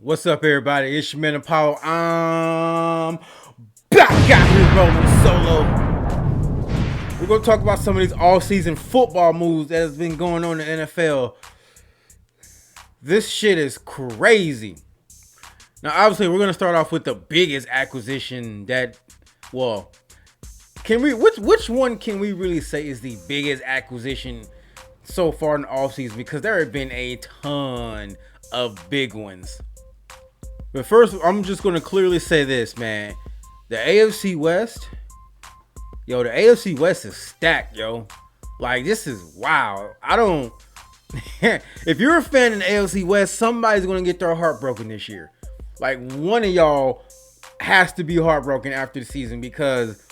What's up, everybody? It's your man Apollo. I'm back out here rolling solo. We're gonna talk about some of these all-season football moves that has been going on in the NFL. This shit is crazy. Now, obviously, we're gonna start off with the biggest acquisition that, well, can we? Which one can we really say is the biggest acquisition so far in the offseason? Because there have been a ton of big ones. But first, I'm just going to clearly say this, man. The AFC West, the AFC West is stacked, yo. Like, this is wow. If you're a fan in the AFC West, somebody's going to get their heart broken this year. Like, one of y'all has to be heartbroken after the season because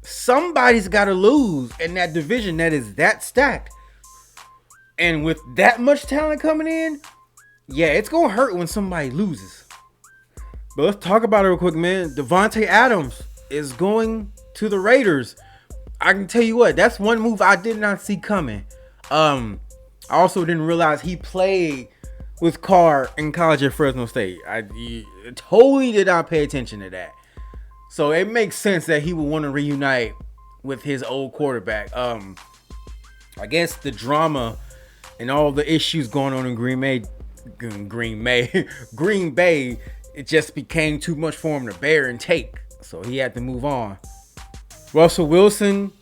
somebody's got to lose in that division that is that stacked. And with that much talent coming in, yeah, it's going to hurt when somebody loses. But let's talk about it real quick, man. Devonta Adams is going to the Raiders. I can tell you what, that's one move I did not see coming. I also didn't realize he played with Carr in college at Fresno State. I totally did not pay attention to that. So it makes sense that he would want to reunite with his old quarterback. I guess the drama and all the issues going on in Green Bay, it just became too much for him to bear and take. So he had to move on. Russell Wilson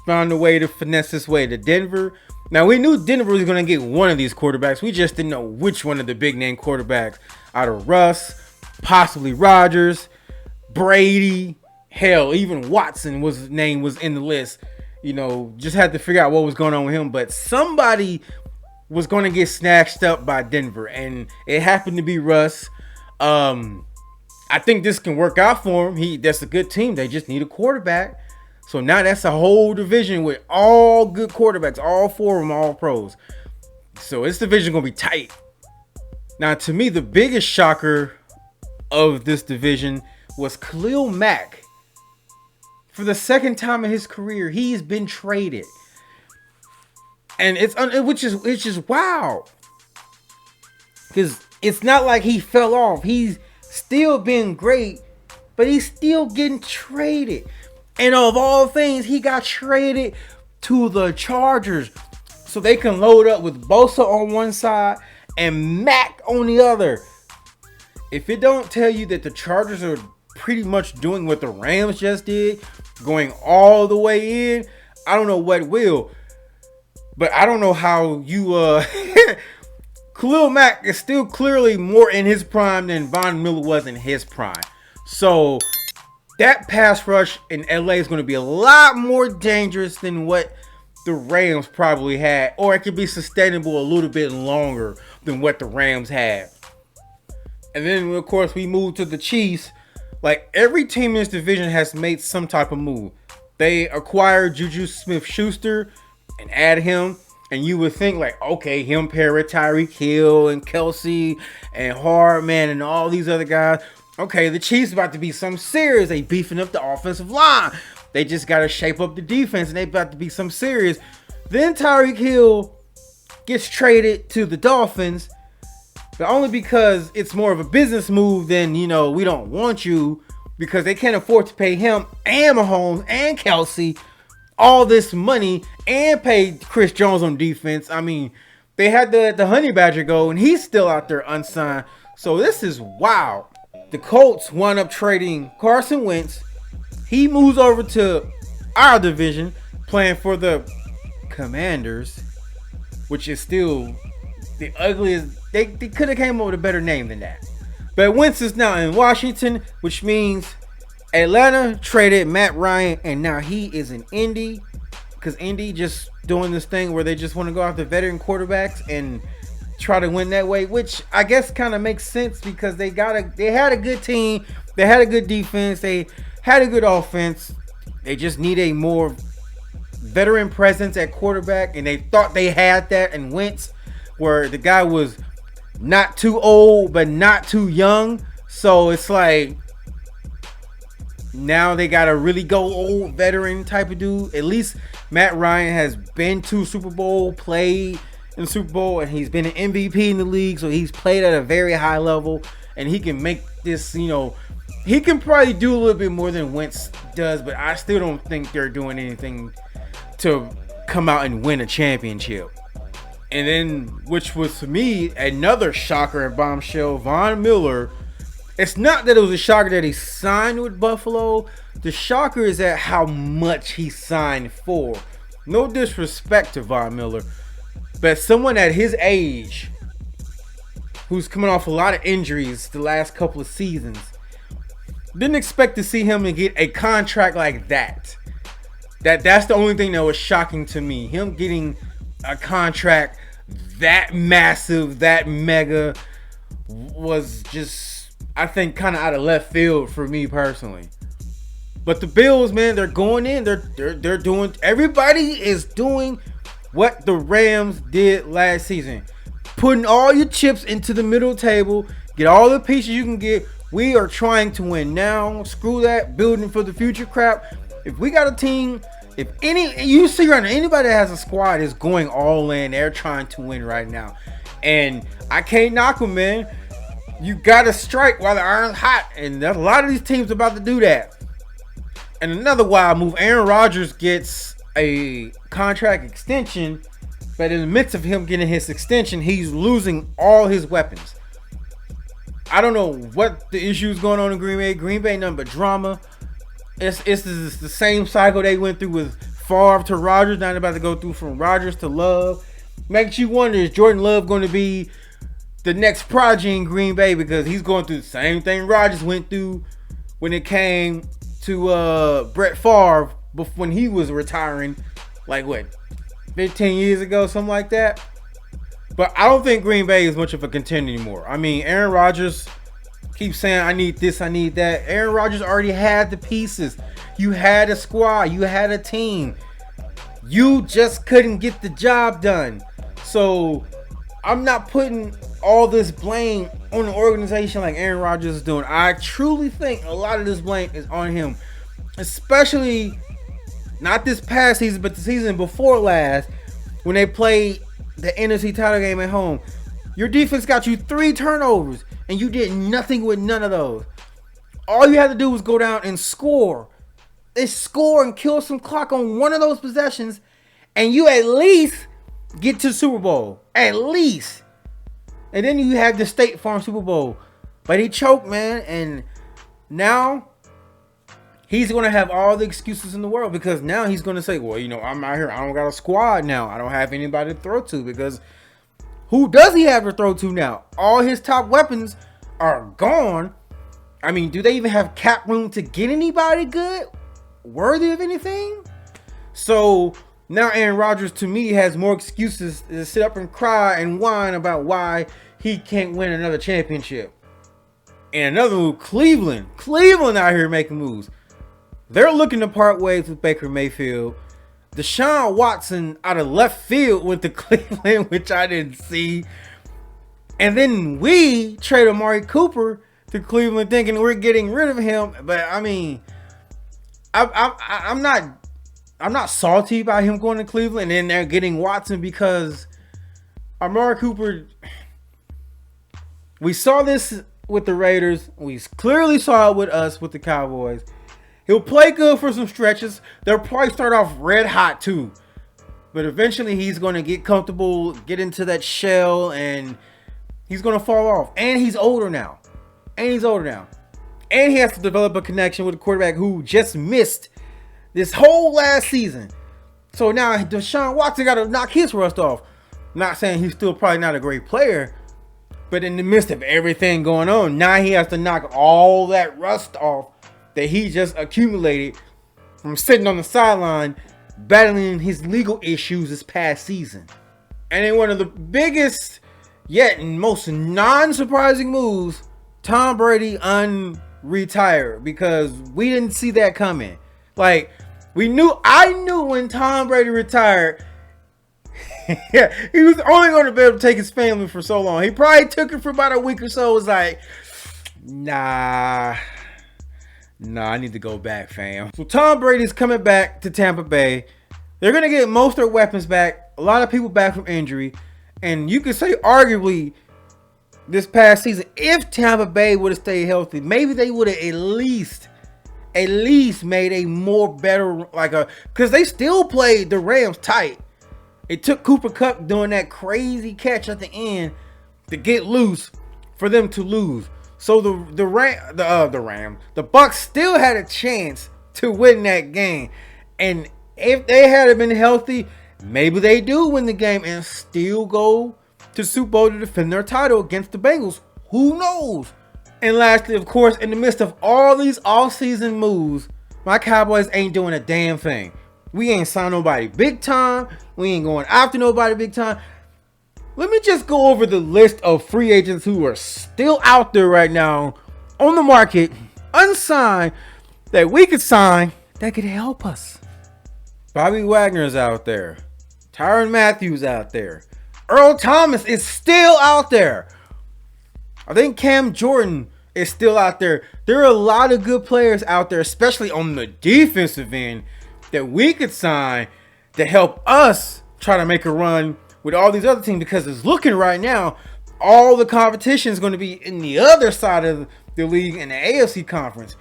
found a way to finesse his way to Denver. Now, we knew Denver was going to get one of these quarterbacks. We just didn't know which one of the big name quarterbacks out of Russ, possibly Rodgers, Brady, hell, even Watson was name was in the list. Just had to figure out what was going on with him. But somebody was going to get snatched up by Denver, and it happened to be Russ. I think this can work out for him. That's a good team. They just need a quarterback. So now that's a whole division with all good quarterbacks, all four of them, all pros. So this division going to be tight. Now, to me, the biggest shocker of this division was Khalil Mack. For the second time in his career, he's been traded. And which is wow. Because it's not like he fell off. He's still been great, but he's still getting traded. And of all things, he got traded to the Chargers so they can load up with Bosa on one side and Mack on the other. If it don't tell you that the Chargers are pretty much doing what the Rams just did, going all the way in, I don't know what will. But I don't know how you Khalil Mack is still clearly more in his prime than Von Miller was in his prime. So that pass rush in LA is going to be a lot more dangerous than what the Rams probably had. Or it could be sustainable a little bit longer than what the Rams had. And then, of course, we move to the Chiefs. Like, every team in this division has made some type of move. They acquired Juju Smith-Schuster and add him. And you would think, like, okay, him pair with Tyreek Hill and Kelsey and Hardman and all these other guys. Okay, the Chiefs about to be some serious. They beefing up the offensive line. They just got to shape up the defense, and they about to be some serious. Then Tyreek Hill gets traded to the Dolphins, but only because it's more of a business move than, we don't want you, because they can't afford to pay him and Mahomes and Kelsey all this money and pay Chris Jones on defense. I mean, they had the Honey Badger go, and he's still out there unsigned. So this is wild. The Colts wound up trading Carson Wentz. He moves over to our division, playing for the Commanders, which is still the ugliest. They could have came up with a better name than that. But Wentz is now in Washington, which means Atlanta traded Matt Ryan, and now he is in Indy, because Indy just doing this thing where they just want to go after veteran quarterbacks and try to win that way, which I guess kind of makes sense because they had a good team, they had a good defense, they had a good offense. They just need a more veteran presence at quarterback, and they thought they had that in Wentz, where the guy was not too old but not too young. So it's like now they gotta really go old veteran type of dude. At least Matt Ryan has been to Super Bowl, played in the Super Bowl, and he's been an MVP in the league, so he's played at a very high level, and he can make this, he can probably do a little bit more than Wentz does, but I still don't think they're doing anything to come out and win a championship. And then, which was to me another shocker and bombshell, Von Miller. It's not that it was a shocker that he signed with Buffalo. The shocker is at how much he signed for. No disrespect to Von Miller, but someone at his age, who's coming off a lot of injuries the last couple of seasons, didn't expect to see him and get a contract like that. That's the only thing that was shocking to me. Him getting a contract that massive, that mega, was just, I think, kind of out of left field for me personally. But the Bills, man, they're going in. They're doing. Everybody is doing what the Rams did last season, putting all your chips into the middle table. Get all the pieces you can get. We are trying to win now. Screw that building for the future crap. If we got a team, you see right now, anybody that has a squad is going all in. They're trying to win right now, and I can't knock them, man. You gotta strike while the iron's hot, and there's a lot of these teams about to do that. And another wild move, Aaron Rodgers gets a contract extension, but in the midst of him getting his extension, he's losing all his weapons. I don't know what the issue is going on in Green Bay. Green Bay nothing but drama. It's the same cycle they went through with Favre to Rodgers. Now they're about to go through from Rodgers to Love. Makes you wonder, is Jordan Love going to be the next prodigy in Green Bay? Because he's going through the same thing Rodgers went through when it came to Brett Favre when he was retiring, like 15 years ago, something like that. But I don't think Green Bay is much of a contender anymore. I mean, Aaron Rodgers keeps saying, I need this, I need that. Aaron Rodgers already had the pieces. You had a squad. You had a team. You just couldn't get the job done. So I'm not putting all this blame on the organization like Aaron Rodgers is doing. I truly think a lot of this blame is on him. Especially not this past season, but the season before last, when they played the NFC title game at home. Your defense got you 3 turnovers, and you did nothing with none of those. All you had to do was go down and score. They score and kill some clock on one of those possessions, and you at least get to the Super Bowl. At least. And then you have the State Farm Super Bowl. But he choked, man, and now he's going to have all the excuses in the world, because now he's going to say, well, I'm out here. I don't got a squad now. I don't have anybody to throw to, because who does he have to throw to now? All his top weapons are gone. I mean, do they even have cap room to get anybody good, worthy of anything? So now Aaron Rodgers, to me, has more excuses to sit up and cry and whine about why he can't win another championship. And another move, Cleveland. Cleveland out here making moves. They're looking to part ways with Baker Mayfield. Deshaun Watson out of left field went to Cleveland, which I didn't see. And then we trade Amari Cooper to Cleveland thinking we're getting rid of him. But I mean, I'm not salty about him going to Cleveland and they're getting Watson, because Amari Cooper, we saw this with the Raiders. We clearly saw it with us with the Cowboys. He'll play good for some stretches. They'll probably start off red hot too. But eventually he's going to get comfortable, get into that shell, and he's going to fall off. And he's older now. And he has to develop a connection with a quarterback who just missed this whole last season. So now Deshaun Watson got to knock his rust off. Not saying he's still probably not a great player, but in the midst of everything going on, now he has to knock all that rust off that he just accumulated from sitting on the sideline battling his legal issues this past season. And in one of the biggest yet most non-surprising moves, Tom Brady unretired, because we didn't see that coming. Like, I knew when Tom Brady retired, he was only going to be able to take his family for so long. He probably took it for about a week or so. It was like, nah, I need to go back, fam. So Tom Brady's coming back to Tampa Bay. They're going to get most of their weapons back. A lot of people back from injury. And you could say arguably this past season, if Tampa Bay would have stayed healthy, maybe they would have at least made a more better, because they still played the Rams tight. It took Cooper Kupp doing that crazy catch at the end to get loose for them to lose. So the Bucs still had a chance to win that game. And if they had been healthy, maybe they do win the game and still go to Super Bowl to defend their title against the Bengals. Who knows? And lastly, of course, in the midst of all these off-season moves, my Cowboys ain't doing a damn thing. We ain't signed nobody big time. We ain't going after nobody big time. Let me just go over the list of free agents who are still out there right now on the market, unsigned, that we could sign that could help us. Bobby Wagner's out there. Tyrann Mathieu out there. Earl Thomas is still out there. I think Cam Jordan is still out there. There are a lot of good players out there, especially on the defensive end, that we could sign to help us try to make a run with all these other teams, because it's looking right now, all the competition is going to be in the other side of the league in the AFC conference.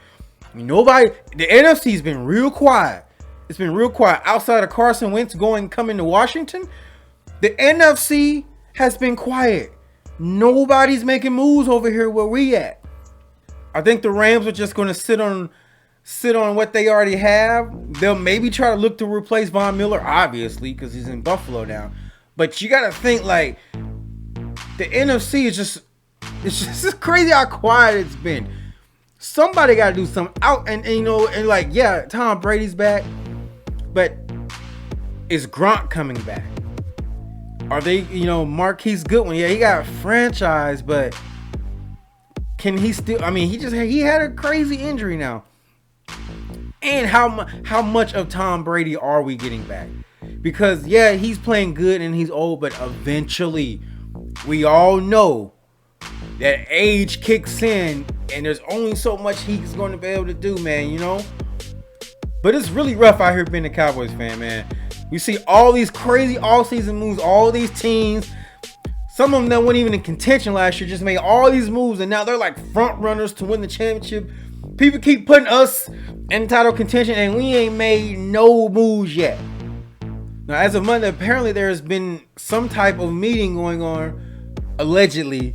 The NFC has been real quiet. It's been real quiet outside of Carson Wentz coming to Washington. The NFC has been quiet. Nobody's making moves over here where we at. I think the Rams are just going to sit on what they already have. They'll maybe try to look to replace Von Miller, obviously, because he's in Buffalo now. But you got to think, the NFC is it's just crazy how quiet it's been. Somebody got to do something out. And Tom Brady's back. But is Gronk coming back? Are they, Marquise Goodwin? Yeah, he got franchised, but can he still? He had a crazy injury now. And how much of Tom Brady are we getting back? Because he's playing good and he's old, but eventually, we all know that age kicks in, and there's only so much he's going to be able to do, man. But it's really rough out here being a Cowboys fan, man. You see all these crazy all-season moves, all these teams. Some of them that weren't even in contention last year just made all these moves, and now they're like front runners to win the championship. People keep putting us in title contention, and we ain't made no moves yet. Now, as of Monday, apparently there has been some type of meeting going on, allegedly,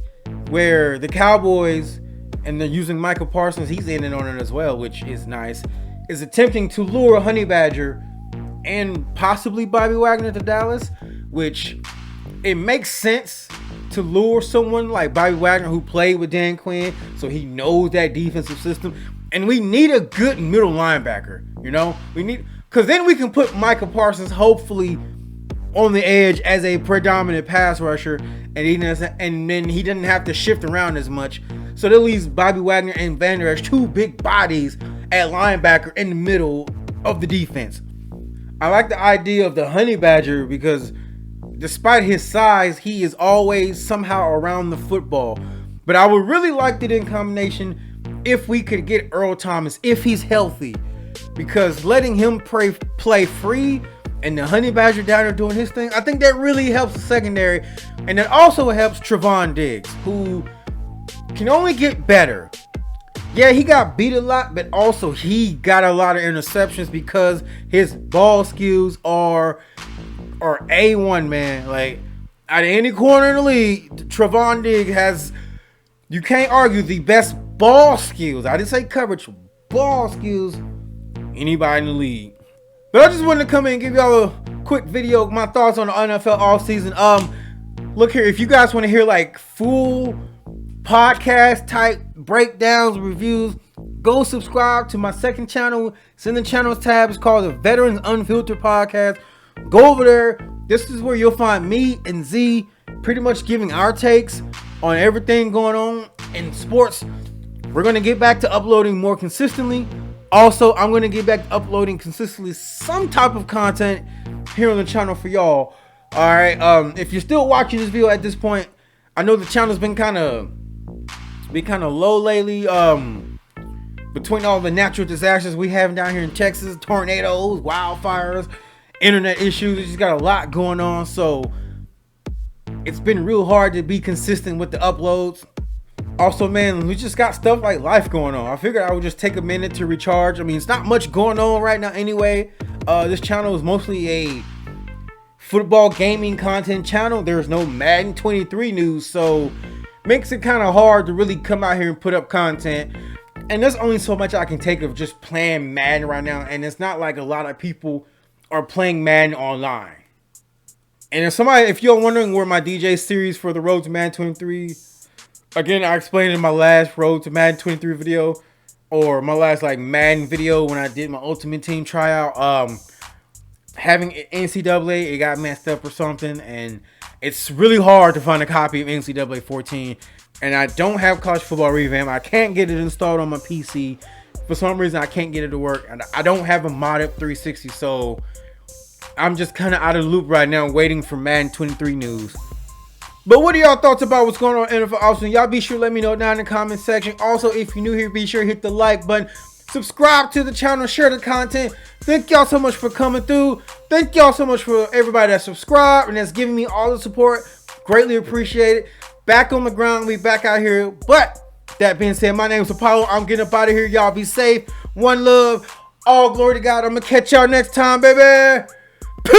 where the Cowboys, and they're using Michael Parsons, he's in on it as well, which is nice, is attempting to lure Honey Badger and possibly Bobby Wagner to Dallas, which it makes sense to lure someone like Bobby Wagner, who played with Dan Quinn, so he knows that defensive system. And we need a good middle linebacker, because then we can put Michael Parsons hopefully on the edge as a predominant pass rusher, and then he doesn't have to shift around as much. So that leaves Bobby Wagner and Vander as two big bodies at linebacker in the middle of the defense. I like the idea of the Honey Badger because despite his size, he is always somehow around the football. But I would really like it in combination if we could get Earl Thomas, if he's healthy. Because letting him play free and the Honey Badger down there doing his thing, I think that really helps the secondary. And it also helps Trevon Diggs, who can only get better. Yeah, he got beat a lot, but also he got a lot of interceptions because his ball skills are A1, man. Like, out of any corner in the league, Trevon Diggs has, you can't argue, the best ball skills. I didn't say coverage, ball skills, anybody in the league. But I just wanted to come in and give y'all a quick video, my thoughts on the NFL offseason. Look here, if you guys want to hear like full podcast type breakdowns, reviews, go subscribe to my second channel. It's in the channels tab. It's called the Veterans Unfiltered Podcast. Go over there. This is where you'll find me and Z pretty much giving our takes on everything going on in sports. We're going to get back to uploading more consistently. Also, I'm going to get back to uploading consistently some type of content here on the channel for y'all. All right. If you're still watching this video at this point, I know the channel's been kind of low lately. Between all the natural disasters we have down here in Texas, tornadoes, wildfires, internet issues, we just got a lot going on. So it's been real hard to be consistent with the uploads. Also, man, we just got stuff like life going on. I figured I would just take a minute to recharge. I mean, it's not much going on right now anyway. This channel is mostly a football gaming content channel. There's no Madden 23 news, so makes it kind of hard to really come out here and put up content. And there's only so much I can take of just playing Madden right now, and it's not like a lot of people are playing Madden online. And if you're wondering where my DJ series for the Road to Madden 23, again, I explained in my last Road to Madden 23 video, or my last like Madden video when I did my Ultimate Team tryout. Having NCAA, it got messed up or something, and it's really hard to find a copy of NCAA 14. And I don't have College Football Revamp. I can't get it installed on my PC. For some reason, I can't get it to work. And I don't have a modded 360, so I'm just kind of out of the loop right now, waiting for Madden 23 news. But what are y'all thoughts about what's going on in NFL offseason? Y'all be sure to let me know down in the comment section. Also, if you're new here, be sure to hit the like button. Subscribe to the channel, share the content. Thank y'all so much for coming through. Thank y'all so much for everybody that subscribed and that's giving me all the support. Greatly appreciate it. Back on the ground, we back out here. But that being said, my name is Apollo. I'm getting up out of here. Y'all be safe. One love. All glory to God. I'm going to catch y'all next time, baby. Peace.